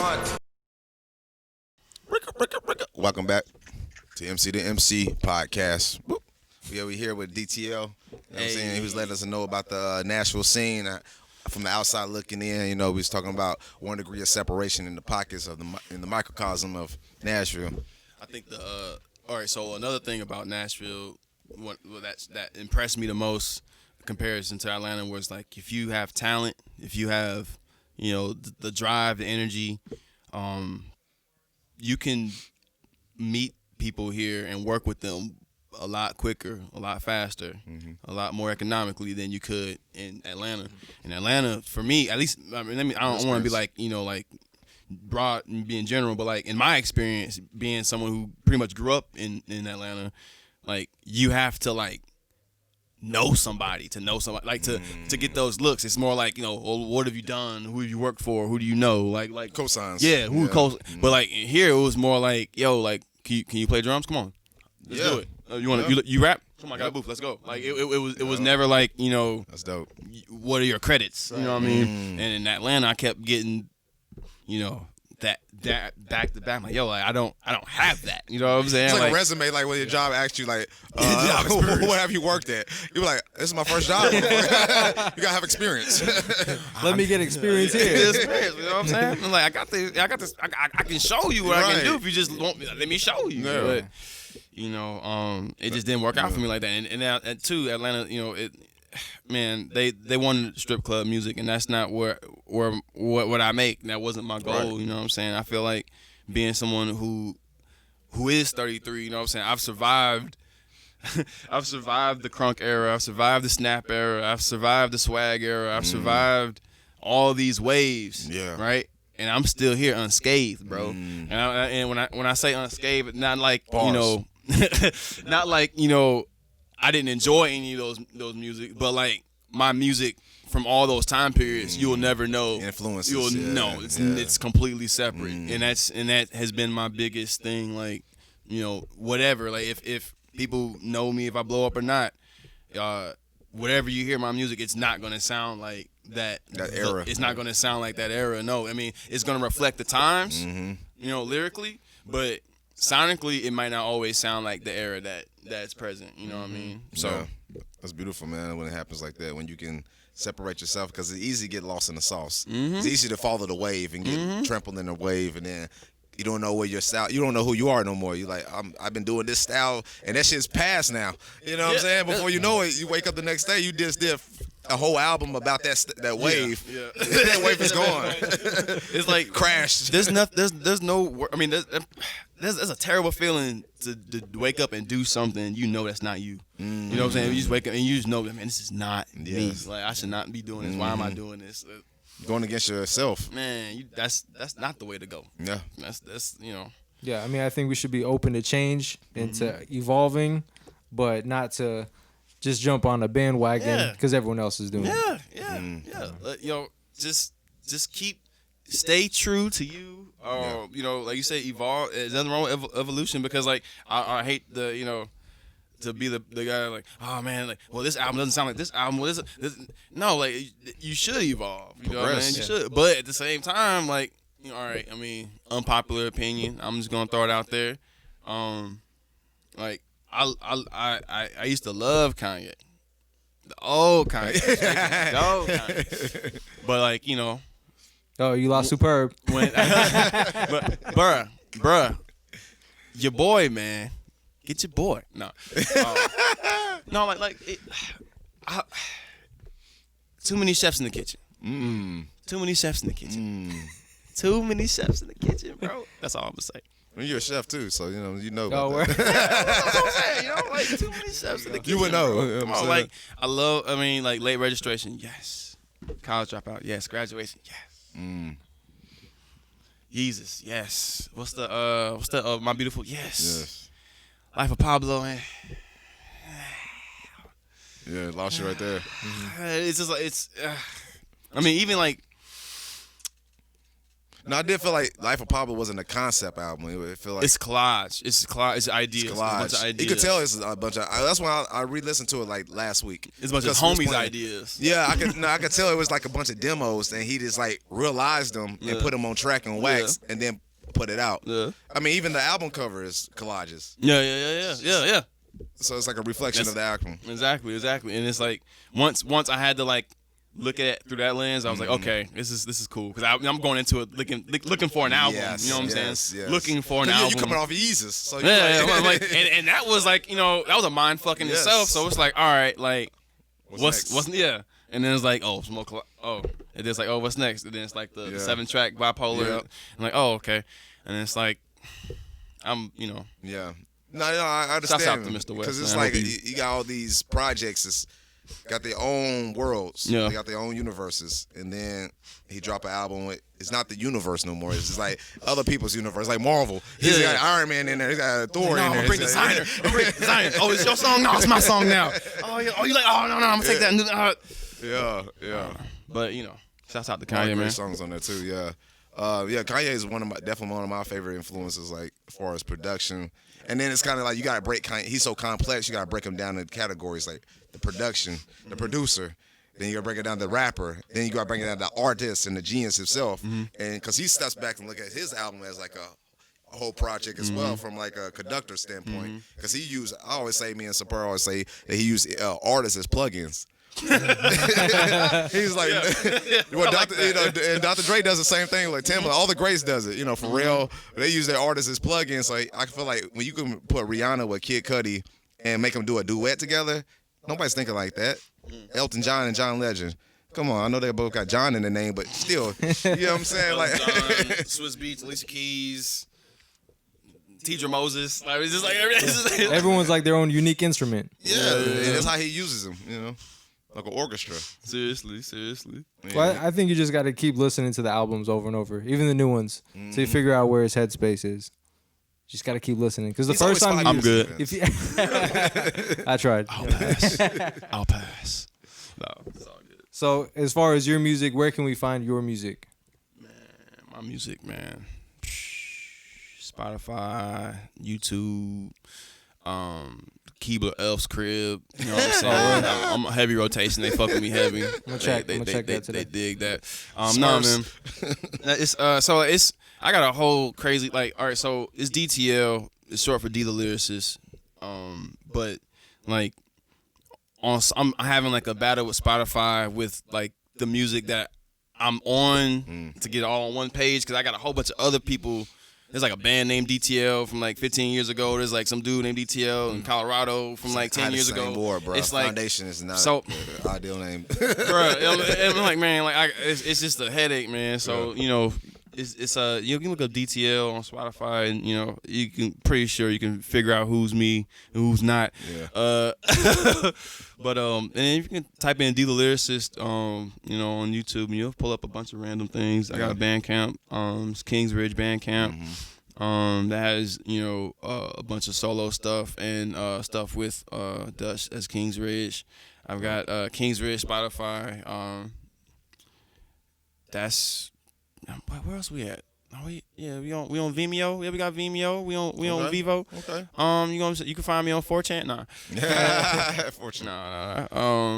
Smart. Welcome back to MC to MC podcast. Whoop. We here with DTL. You know what I'm saying? He was letting us know about the Nashville scene. From the outside looking in, you know, we was talking about 1 degree of separation in the pockets of in the microcosm of Nashville. I think all right. So another thing about Nashville, that impressed me the most, in comparison to Atlanta, was like if you have talent, if you have, you know, the drive, the energy, you can meet people here and work with them a lot quicker, a lot faster, a lot more economically than you could in Atlanta. In Atlanta, for me, at least, I mean, I don't want to be like, you know, like broad and being general, but like in my experience, being someone who pretty much grew up in Atlanta, like you have to like know somebody to know somebody, like to get those looks. It's more like, you know, well, what have you done? Who have you worked for? Who do you know? Like cosigns. Yeah, who But like here, it was more like, yo, like can you play drums? Come on, let's do it. You want to you rap? Come on, I got a booth. Let's go. Like it was never like, you know, that's dope. What are your credits? You know what I mean? And in Atlanta, I kept getting, you know, that back to back. I'm like, yo, like I don't have that. You know what I'm saying? It's like a resume, like when your job asks you, like, what have you worked at? You're like, this is my first job. You gotta have experience. Let me get experience here. Experience, you know what I'm saying? I'm like, I got this. I can show you what I can do if you just let me show you. Yeah. But, you know, it just didn't work out for me like that. And too, Atlanta, you know, man, they wanted strip club music, and that's not what I make. That wasn't my goal. Right. You know what I'm saying? I feel like being someone who is 33. You know what I'm saying? I've survived. I've survived the crunk era. I've survived the snap era. I've survived the swag era. I've survived all these waves. Yeah. Right. And I'm still here unscathed, bro. And when I say unscathed, not like Bars. You know. Not like, you know, I didn't enjoy any of those music, but like my music from all those time periods, you'll never know. Influences. You'll know it's completely separate, and that has been my biggest thing. Like, you know, whatever. Like if people know me, if I blow up or not, whatever you hear my music, it's not gonna sound like that era. It's not gonna sound like that era. No, I mean it's gonna reflect the times, you know, lyrically, but sonically, it might not always sound like the era that's present. You know what I mean? So that's beautiful, man. When it happens like that, when you can separate yourself, because it's easy to get lost in the sauce. It's easy to follow the wave and get trampled in the wave, and then you don't know where your style. You don't know who you are no more. You like, I've been doing this style, and that shit's past now. You know what I'm saying? Before you know it, you wake up the next day, you just did a whole album about that wave. Yeah. That wave is gone. It's like crashed. There's no. I mean, there's a terrible feeling to wake up and do something you know that's not you. You know what I'm saying? You just wake up and you just know, man, this is not me. Like I should not be doing this. Why am I doing this? Going against yourself. Man, that's not the way to go. Yeah. That's you know. Yeah, I mean, I think we should be open to change and to evolving, but not to just jump on a bandwagon because everyone else is doing it. Yeah. You know, just stay true to you. You know, like you say, evolve. There's nothing wrong with evolution, because like I hate the, you know, to be the guy like, oh man, like, well, this album doesn't sound like this album. Well, this no, like you should evolve. You know what I mean? You should, but at the same time, like, you know, all right. I mean, unpopular opinion. I'm just gonna throw it out there. Like I used to love Kanye, the old Kanye, the old Kanye. But like, you know. Oh, you lost Superb. But bruh, your boy, man. Get your boy. No. No, like too many chefs in the kitchen. Too many chefs in the kitchen. Too many chefs in the kitchen, bro. That's all I'm gonna say. Well, you're a chef too, so you know. Oh, that's what I'm saying. You know, like too many chefs in the kitchen. You would know. You know, like I mean, like late registration, yes. College dropout, yes. Graduation, yes. Jesus, yes. What's the My Beautiful, yes. Life of Pablo, man. Yeah, lost you right there. It's just like I mean, even like No, I did feel like Life of Pablo wasn't a concept album. It feel like It's collage. It's collage. It's ideas. It's a bunch of collage. ideas. You could tell it's a bunch of. That's why I re-listened to it like last week. It's a bunch of Because we was homies' playing. ideas. Yeah, I could tell it was like a bunch of demos, and he just like realized them and put them on track and wax, and then put it out. Yeah. I mean, even the album cover is collages, Yeah. so it's like a reflection of the album. Exactly. And it's like once I had to like look at it through that lens, I was like, okay, this is cool because I'm going into it looking for an album. Yes, you know what I'm yes, saying? yes. Looking for an 'Cause album. You coming off Yeezus, so Yeah, I'm like, and that was like, that was a mind fucking Yes. itself. So it's like, all right, like, What's next? yeah, and then it's like, oh, smoke, and then it's like, oh, what's next? And then it's like the Yeah. 7-track bipolar. Yeah. I'm like, oh, okay, and then it's like, Yeah. No, I understand. Shouts out to Mr. West, because it's man. I like hope you got all these projects. It's got their own worlds. Yeah. They got their own universes, and then he drop an album with. It's not the universe no more. It's just like other people's universe, like Marvel. He's Yeah. got Iron Man in there. He's got Thor no, in I'm there. gonna bring designer. Oh, it's your song? No, it's my song now. Oh, yeah. Oh, you like? Oh, no, I'm gonna take that. Yeah. But shouts out to A lot Kanye, of great man. songs on there too. Yeah. Kanye is definitely one of my favorite influences, like as far as production. And then it's kind of like you gotta break Kanye. He's so complex, you gotta break him down into categories like the production, the producer. Then you gotta break it down to the rapper. Then you gotta bring it down to the artist and the genius himself. And because he steps back and look at his album as like a whole project as well from like a conductor standpoint. Because he used, I always say, me and Sapir always say that he used artists as plugins. He's like, well, and Dr. Dre does the same thing. Like Timbaland, all the greats does it. Pharrell, they use their artists as plugins. So I feel like when you can put Rihanna with Kid Cudi and make them do a duet together, nobody's thinking like that. Elton John and John Legend. Come on, I know they both got John in the name, but still, you know what I'm saying? Like, Swiss Beats, Alicia Keys, Tidra Moses. Like, it's just like Everyone's like their own unique instrument. yeah, and that's how he uses them. Like an orchestra. Seriously. Yeah. Well, I think you just got to keep listening to the albums over and over, even the new ones, so you figure out where his headspace is. Just got to keep listening because the He's first always time five you, years good. in, if you, I tried. I'll pass. No, it's all good. So as far as your music, where can we find your music? My music, man. Spotify, YouTube, Keebler Elf's crib. You know what I'm saying? I'm a heavy rotation. They fuck with me heavy. I'm gonna check that today. They dig that. No, man. It's I got a whole crazy like. All right, so it's DTL. It's short for D the Lyricist. But like I'm having like a battle with Spotify with like the music that I'm on to get it all on one page because I got a whole bunch of other people. There's like a band named DTL from like 15 years ago. There's like some dude named DTL in Colorado from like 10 years ago. Board, bro. It's like Foundation is not so- the ideal name. bro. I'm like, man, it's just a headache, man. So it's you can look up DTL on Spotify, and you can pretty sure you can figure out who's me and who's not. Yeah. But and if you can type in D the Lyricist, on YouTube, and you'll pull up a bunch of random things. I got a Bandcamp, it's Kings Ridge Bandcamp. That has a bunch of solo stuff and stuff with Dutch as Kings Ridge. I've got Kings Ridge Spotify. That's where else we at? We on Vimeo. Yeah, we got Vimeo. We on Vivo. Okay. You can find me on 4chan. Nah. Fortunate. Nah.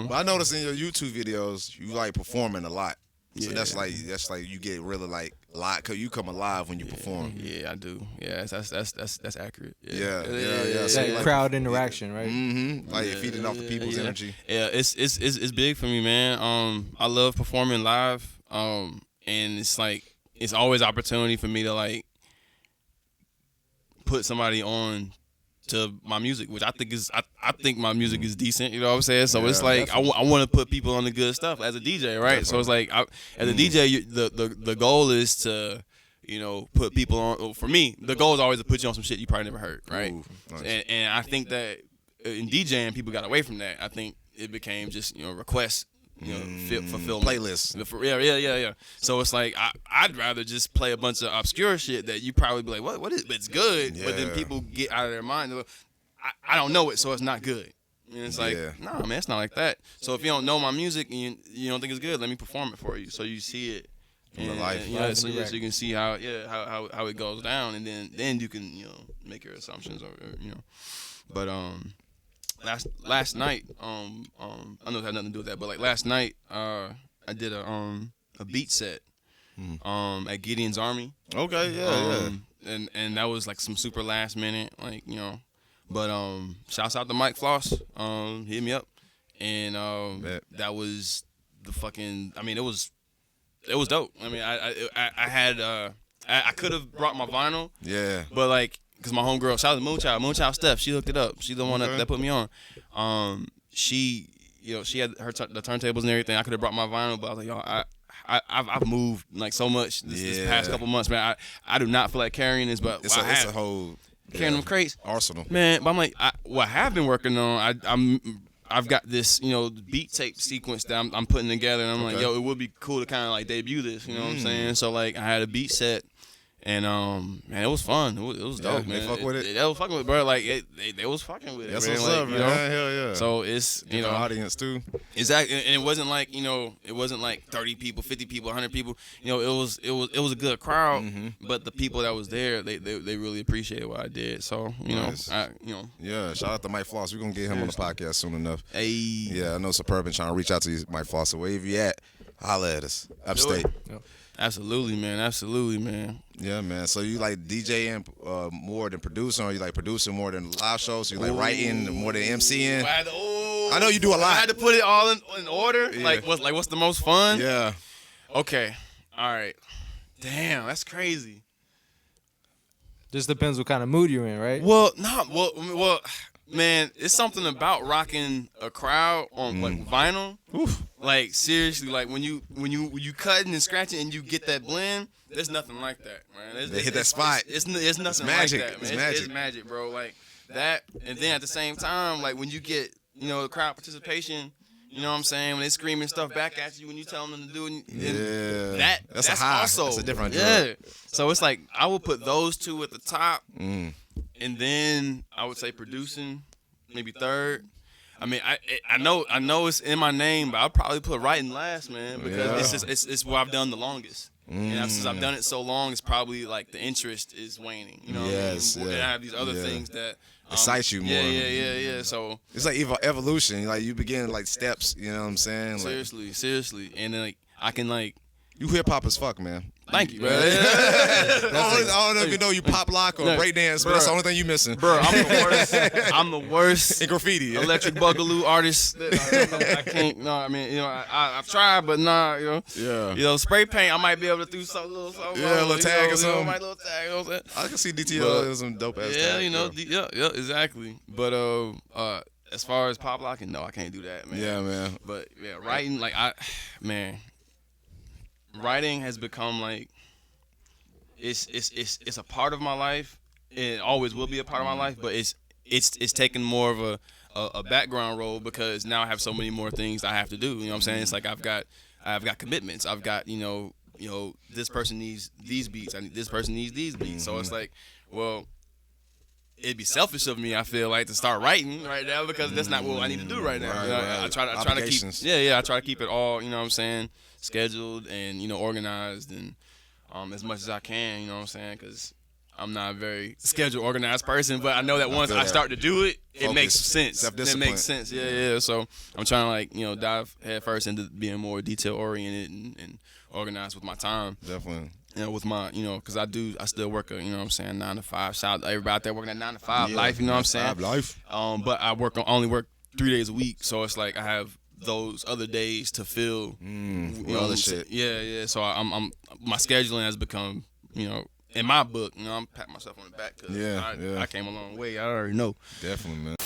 But I noticed in your YouTube videos, you like performing a lot. So that's like you get really like live, cause you come alive when you perform. Yeah, I do. Yeah, that's accurate. Yeah. That So like, crowd interaction, right? like feeding off the people's energy. Yeah, it's big for me, man. I love performing live. And it's like it's always opportunity for me to like put somebody on to my music, which I think my music is decent. You know what I'm saying? So Yeah, it's like I want to put people on the good stuff as a DJ, right? Definitely. So it's like as a DJ, the goal is to put people on. Well, for me, the goal is always to put you on some shit you probably never heard, right? Ooh, nice. And I think that in DJing, people got away from that. I think it became just requests. Fulfillment. Playlists. Yeah. So it's like I'd rather just play a bunch of obscure shit that you probably be like, what is? But it's good. But then Yeah. people get out of their mind. They're like, I don't know it, so it's not good. And it's like, Yeah. nah, man, it's not like that. So if you don't know my music and you don't think it's good, let me perform it for you, so you see it From the life. So you can see how how it goes down, and then you can make your assumptions or But last night I know it had nothing to do with that, but like last night I did a beat set at Gideon's Army. Okay, yeah. And that was like some super last minute, like But shouts out to Mike Floss, hit me up, and that was the fucking. I mean, it was dope. I mean, I had I could have brought my vinyl, Yeah. but like, cause my homegirl, shout out to Moonchild Steph, she looked it up. She's the one that put me on. She she had the turntables and everything. I could have brought my vinyl, but I was like, I've moved like so much this past couple months, man. I do not feel like carrying this, but It's a whole carrying them crates, arsenal, man. But I'm like, what I have been working on, I've got this, beat tape sequence that I'm putting together, and I'm like, yo, it would be cool to kind of like debut this, you know what I'm saying? So like, I had a beat set, and man, it was fun. It was dope, man. They fuck with it. They was fucking with it, bro. Like they was fucking with it. That's man. what's Like, up, man. Hell yeah. So it's the audience too. Exactly, and it wasn't like it wasn't like 30 people, 50 people, 100 people. It was a good crowd, but the people that was there, they really appreciated what I did. So Nice. Yeah. Shout out to Mike Floss. We're gonna get him on the podcast soon enough. Hey, Yeah, I know Suburban trying to reach out to you, Mike Floss. So wherever you at, holla at us. Upstate. absolutely, man. Yeah, man. So you like DJing more than producing, or you like producing more than live shows? So you like writing more than MCing? I know you do a lot. I had to put it all in order. Yeah. Like what's the most fun? Yeah. Okay. All right. Damn, that's crazy. Just depends what kind of mood you're in, right? Well, man, it's something about rocking a crowd on like vinyl. Oof. Like seriously, like when you cutting and scratching and you get that blend, there's nothing like that, man. They hit that spot. It's nothing magic. like that, man. It's magic. It's magic, bro. Like that, and then at the same time, like when you get the crowd participation. You know what I'm saying? When they screaming stuff back at you when you tell them to do it. Yeah. That's a high. Also, That's a different drug. Yeah. So it's like I would put those two at the top, and then I would say producing, maybe third. I mean, I know it's in my name, but I'll probably put writing last, man, because it's what I've done the longest. And since I've done it so long, it's probably like the interest is waning. You know what I mean? And I have these other things that excite you more. Yeah. So it's like evolution. Like you begin like steps. You know what I'm saying? Like, seriously, and then like I can like. You hip hop as fuck, man. Thank you, bro. I don't know if you know you pop lock or break dance, but that's the only thing you missing. Bro, I'm the worst in graffiti. Electric Boogaloo artist. I can't. No, I mean, I've tried, but nah, Yeah. Spray paint. I might be able to do something, little something. Yeah, a little tag or something. My little tag. You know what I'm saying? I can see DTL as some dope ass tag. Yeah, exactly. But as far as pop locking, no, I can't do that, man. Yeah, man. But yeah, writing, like writing has become like it's a part of my life. It always will be a part of my life, but it's taken more of a background role because now I have so many more things I have to do. You know what I'm saying? It's like I've got commitments. I've got this person needs these beats. This person needs these beats. So it's like, well, it'd be selfish of me, I feel like, to start writing right now because that's not what I need to do right now. Right. I try to keep I try to keep it all, you know what I'm saying, scheduled and organized and as much as I can, you know what I'm saying, because I'm not a very scheduled, organized person, but I know that once I start to do it, it makes sense. It makes sense. Yeah. So I'm trying to dive head first into being more detail oriented and organized with my time. Definitely. With my, because I still work a, 9 to 5. Shout out to everybody out there working that 9 to 5 life, you know what I'm saying? 5 life. But I only work 3 days a week, so it's like I have those other days to fill other shit. Yeah. So my scheduling has become, in my book, I'm patting myself on the back because I came a long way. I already know. Definitely, man.